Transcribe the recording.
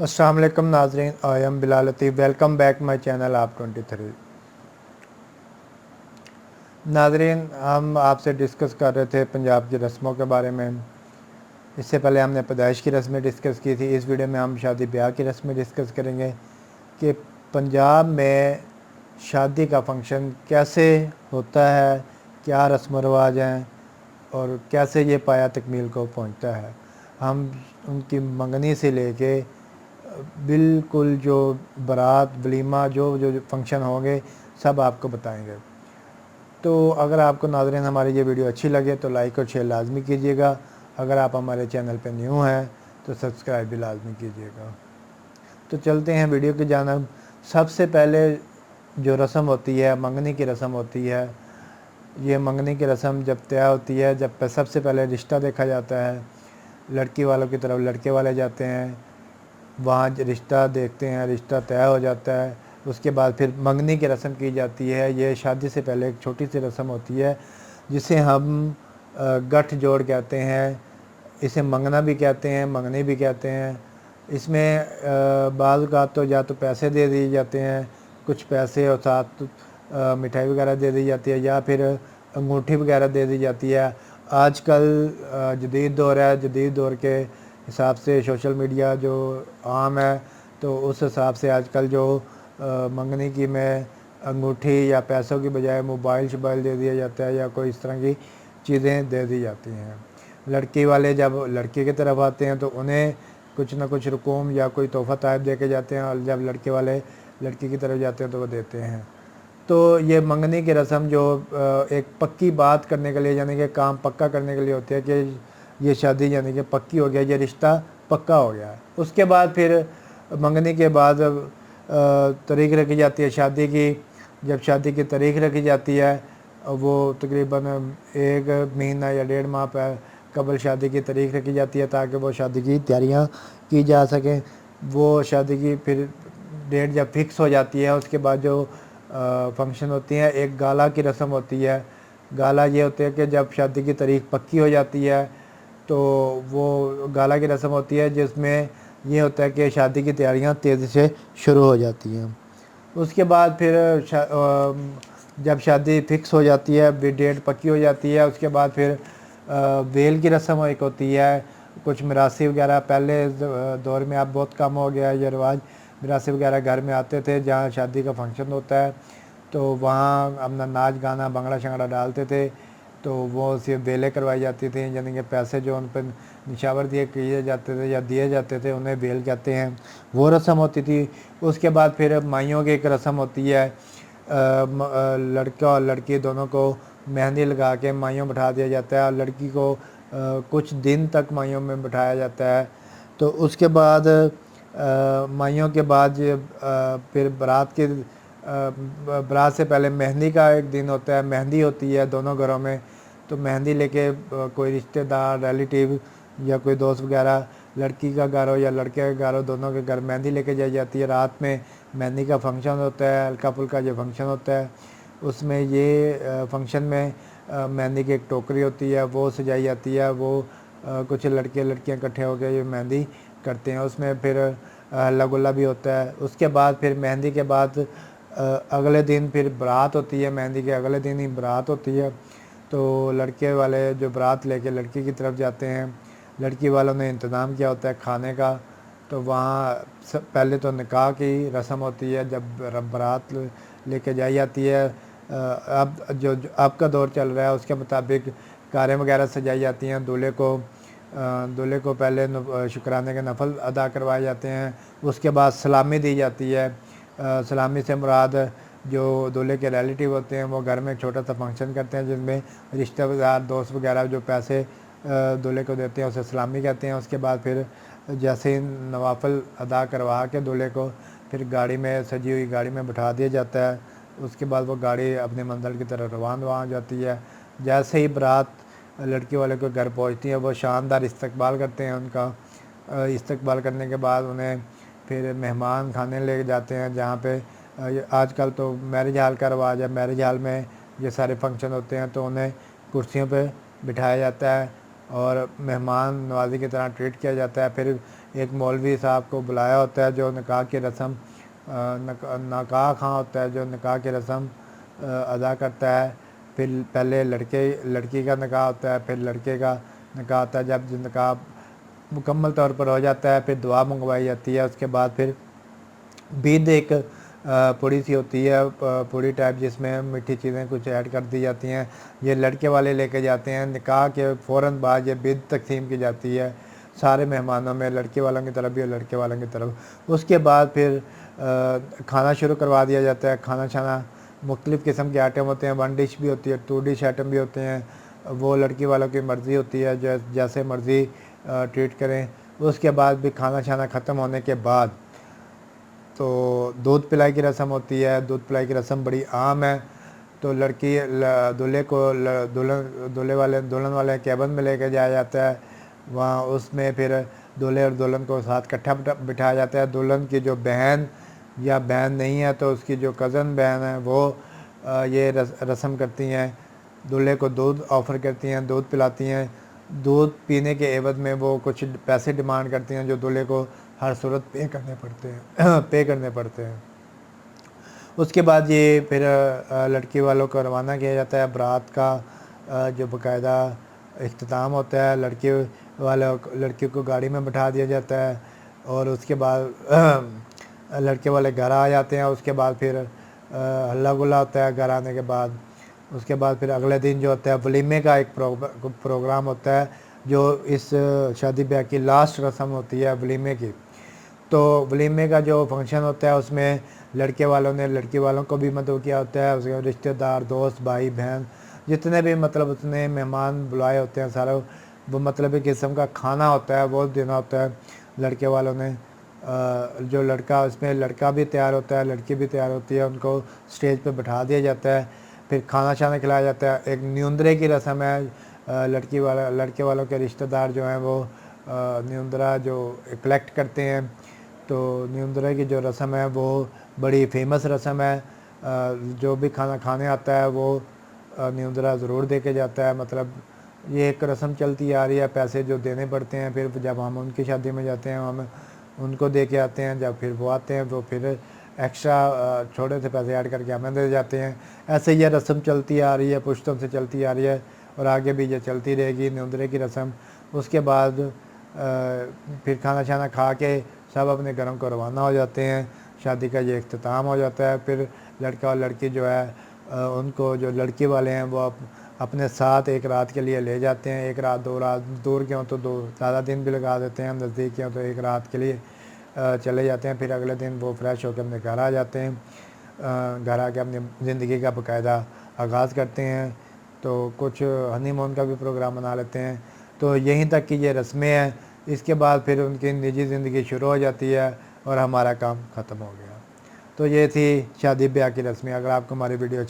अस्सलाम वालेकुम नाज़रीन, I am Bilal Latif. Welcome back my channel आप 23। नाज़रीन, हम आपसे डिस्कस कर रहे थे पंजाब की रस्मों के बारे में। इससे पहले हमने पैदाइश की रस्में डिस्कस की थी। इस वीडियो में हम शादी ब्याह की रस्में डिस्कस करेंगे कि पंजाब में शादी का फंक्शन कैसे होता है, क्या रस्म व रवाज हैं और कैसे ये पाया तकमील को पहुंचता है। हम उनकी मंगनी से लेके बिल्कुल जो बारात वलीमा जो जो फंक्शन होंगे सब आपको बताएंगे। तो अगर आपको नाज़रीन हमारी ये वीडियो अच्छी लगे तो लाइक और शेयर लाजमी कीजिएगा। अगर आप हमारे चैनल पर न्यू हैं तो सब्सक्राइब भी लाजमी कीजिएगा। तो चलते हैं वीडियो की जानिब। सबसे पहले जो रस्म होती है मंगनी की रस्म होती है। ये मंगनी की रस्म जब तय होती है, जब सबसे पहले रिश्ता देखा जाता है। लड़की वालों की तरफ लड़के वाले जाते हैं, वहाँ रिश्ता देखते हैं, रिश्ता तय हो जाता है। उसके बाद फिर मंगनी की रस्म की जाती है। ये शादी से पहले एक छोटी सी रस्म होती है जिसे हम गठ जोड़ कहते हैं। इसे मंगना भी कहते हैं, मंगनी भी कहते हैं। इसमें बाज़ औक़ात तो या तो पैसे दे दिए जाते हैं, कुछ पैसे और साथ मिठाई वगैरह दे दी जाती है, या फिर अंगूठी वगैरह दे दी जाती है। आजकल जदीद दौर है, जदीद दौर के हिसाब से सोशल मीडिया जो आम है, तो उस हिसाब से आजकल जो मंगनी की में अंगूठी या पैसों की बजाय मोबाइल शोबाइल दे दिया जाता है या कोई इस तरह की चीज़ें दे दी जाती हैं। लड़की वाले जब लड़के की तरफ आते हैं तो उन्हें कुछ ना कुछ रकूम या कोई तोहफ़ा टाइप दे के जाते हैं, और जब लड़के वाले लड़की की तरफ जाते हैं तो वो देते हैं। तो ये मंगनी की रस्म जो एक पक्की बात करने के लिए, यानी कि काम पक्का करने के लिए होती है कि ये शादी यानी कि पक्की हो गया, ये रिश्ता पक्का हो गया है। उसके बाद फिर मंगनी के बाद तारीख़ रखी जाती है शादी की। जब शादी की तारीख़ रखी जाती है वो तकरीबन 1 महीना या 1.5 माह पर कबल शादी की तारीख़ रखी जाती है ताकि वो शादी की तैयारियां की जा सकें। वो शादी की फिर डेट जब फिक्स हो जाती है उसके बाद जो फंक्शन होती हैं, एक गाला की रस्म होती है। गाला ये होती है कि जब शादी की तारीख़ पक्की हो जाती है तो वो गाला की रस्म होती है जिसमें ये होता है कि शादी की तैयारियां तेज़ी से शुरू हो जाती हैं। उसके बाद फिर जब शादी फिक्स हो जाती है, डेट पक्की हो जाती है, उसके बाद फिर वेल की रस्म एक होती है। कुछ मिरासी वगैरह पहले दौर में अब बहुत कम हो गया है ये रिवाज। मिरासी वगैरह घर में आते थे जहाँ शादी का फंक्शन होता है, तो वहाँ अपना नाच गाना भंगड़ा शंगड़ा डालते थे। तो वो सिर्फ वेलें करवाई जाती थी, यानी कि पैसे जो उन पर निशावर दिए किए जाते थे या दिए जाते थे उन्हें वेल कहते हैं, वो रस्म होती थी। उसके बाद फिर माइयों की एक रस्म होती है। लड़का और लड़की दोनों को मेहंदी लगा के माइयों बिठा दिया जाता है, और लड़की को कुछ दिन तक माइयों में बिठाया जाता है। तो उसके बाद माइयों के बाद फिर बारात से पहले मेहंदी का एक दिन होता है। मेहंदी होती है दोनों घरों में, तो मेहंदी लेके कोई रिश्तेदार रिलेटिव या कोई दोस्त वगैरह लड़की का घर हो या लड़के का घर हो, दोनों के घर मेहंदी लेके जाई जाती है। रात में मेहंदी का फंक्शन होता है, हल्का फुल्का जो फंक्शन होता है उसमें ये फंक्शन में मेहंदी की एक टोकरी होती है, वो सजाई जाती है। वो कुछ लड़के लड़कियां इकट्ठे होकर ये मेहंदी करते हैं। उसमें फिर हल्ला गुल्ला भी होता है। उसके बाद फिर मेहंदी के बाद अगले दिन फिर बारात होती है। मेहंदी के अगले दिन ही बारात होती है। तो लड़के वाले जो बारात लेके लड़की की तरफ जाते हैं, लड़की वालों ने इंतज़ाम किया होता है खाने का। तो वहाँ पहले तो निकाह की रस्म होती है, जब बारात लेके जाई जाती है। अब जो अब का दौर चल रहा है उसके मुताबिक कारें वगैरह सजाई जाती हैं। दूल्हे को पहले शुक्राने के नफल अदा करवाए जाते हैं। उसके बाद सलामी दी जाती है। सलामी से मुराद जो दूल्हे के रिलेटिव होते हैं वो घर में एक छोटा सा फंक्शन करते हैं जिसमें रिश्तेदार दोस्त वगैरह जो पैसे दूल्हे को देते हैं उसे सलामी कहते हैं। उसके बाद फिर जैसे ही नवाफल अदा करवा के दूल्हे को फिर गाड़ी में, सजी हुई गाड़ी में बिठा दिया जाता है। उसके बाद वो गाड़ी अपने मंजिल की तरफ रवाना हो जाती है। जैसे ही बारात लड़की वाले को घर पहुंचती है वो शानदार इस्तकबाल करते हैं उनका। इस्तकबाल करने के बाद उन्हें फिर मेहमान खाने ले जाते हैं, जहाँ पे आजकल तो मैरिज हाल का रवाज है। मैरिज हाल में ये सारे फंक्शन होते हैं, तो उन्हें कुर्सियों पे बिठाया जाता है और मेहमान नवाजी की तरह ट्रीट किया जाता है। फिर एक मौलवी साहब को बुलाया होता है जो निकाह की रस्म निकाह खां होता है जो निकाह की रस्म अदा करता है। फिर पहले लड़की का निकाह होता है, फिर लड़के का निकाह होता है। जब निकाह मुकम्मल तौर पर हो जाता है फिर दुआ मंगवाई जाती है। उसके बाद फिर बीद एक पूड़ी सी होती है, पूड़ी टाइप, जिसमें मीठी चीज़ें कुछ ऐड कर दी जाती हैं। ये लड़के वाले लेके जाते हैं। निकाह के फ़ौरन बाद ये बीद तकसीम की जाती है सारे मेहमानों में, लड़के वालों की तरफ भी और लड़के वालों की तरफ। उसके बाद फिर खाना शुरू करवा दिया जाता है। खाना छाना मुख्तलिफ़ किस्म के आइटम होते हैं, 1 डिश भी होती है, 2 डिश आइटम भी होते हैं। वो लड़की वालों की मर्ज़ी होती है, जैसे मर्ज़ी ट्रीट करें। उसके बाद भी खाना छाना ख़त्म होने के बाद तो दूध पिलाई की रस्म होती है। दूध पिलाई की रस्म बड़ी आम है। तो लड़की दूल्हे को दुल्हन वाले केबिन में लेके जाया जाता है। वहाँ उसमें फिर दूल्हे और दुल्हन को साथ इकट्ठा बिठाया जाता है। दुल्हन की जो बहन या बहन नहीं है तो उसकी जो कज़न बहन है वो ये रस्म करती हैं। दूल्हे को दूध ऑफ़र करती हैं, दूध पिलाती हैं। दूध पीने के एवज में वो कुछ पैसे डिमांड करती हैं जो दूल्हे को हर सूरत पे करने पड़ते हैं पे करने पड़ते हैं। उसके बाद ये फिर लड़की वालों को रवाना किया जाता है। बारात का जो बाकायदा इख्तिताम होता है, लड़की को गाड़ी में बैठा दिया जाता है और उसके बाद लड़के वाले घर आ जाते हैं। उसके बाद फिर हल्ला गुल्ला होता है घर आने के बाद। उसके बाद फिर अगले दिन जो होता है वलीमे का एक प्रोग्राम होता है, जो इस शादी ब्याह की लास्ट रस्म होती है वलीमे की। तो वलीमे का जो फंक्शन होता है उसमें लड़के वालों ने लड़की वालों को भी मदद किया होता है। उसके रिश्तेदार, दोस्त, भाई बहन, जितने भी मतलब उतने मेहमान बुलाए होते हैं, सारा वो मतलब एक किस्म का खाना होता है वो देना होता है लड़के वालों ने। जो लड़का, उसमें लड़का भी तैयार होता है, लड़की भी तैयार होती है, उनको स्टेज पे बैठा दिया जाता है। फिर खाना छाना खिलाया जाता है। एक न्यूंदरे की रस्म है। लड़के वालों के रिश्तेदार जो हैं वो न्यूंदरा जो कलेक्ट करते हैं। तो न्यूंदरे की जो रस्म है वो बड़ी फेमस रस्म है। जो भी खाना खाने आता है वो न्यूंदरा ज़रूर दे के जाता है। मतलब ये एक रस्म चलती आ रही है, पैसे जो देने पड़ते हैं। फिर जब हम उनकी शादी में जाते हैं हम उनको दे के आते हैं। जब फिर वो आते हैं तो फिर एक्स्ट्रा छोटे से पैसे ऐड करके हमें दे जाते हैं। ऐसे ये रस्म चलती आ रही है, पुश्तों से चलती आ रही है और आगे भी ये चलती रहेगी न्यूंदरे की रस्म। उसके बाद फिर खाना छाना खा के सब अपने घरों को रवाना हो जाते हैं। शादी का ये इख्तिताम हो जाता है। फिर लड़का और लड़की जो है उनको, जो लड़की वाले हैं वो अपने साथ एक रात के लिए ले जाते हैं। 1 रात 2 रात, दूर के हों तो 2 ज़्यादा दिन भी लगा देते हैं, नज़दीक के हों तो 1 रात के लिए चले जाते हैं। फिर अगले दिन वो फ्रेश होकर अपने घर आ जाते हैं। घर आके अपनी ज़िंदगी का बाकायदा आगाज़ करते हैं। तो कुछ हनीमून का भी प्रोग्राम बना लेते हैं। तो यहीं तक की ये रस्में हैं। इसके बाद फिर उनकी निजी ज़िंदगी शुरू हो जाती है और हमारा काम ख़त्म हो गया। तो ये थी शादी ब्याह की रस्में। अगर आपको हमारी वीडियो अच्छी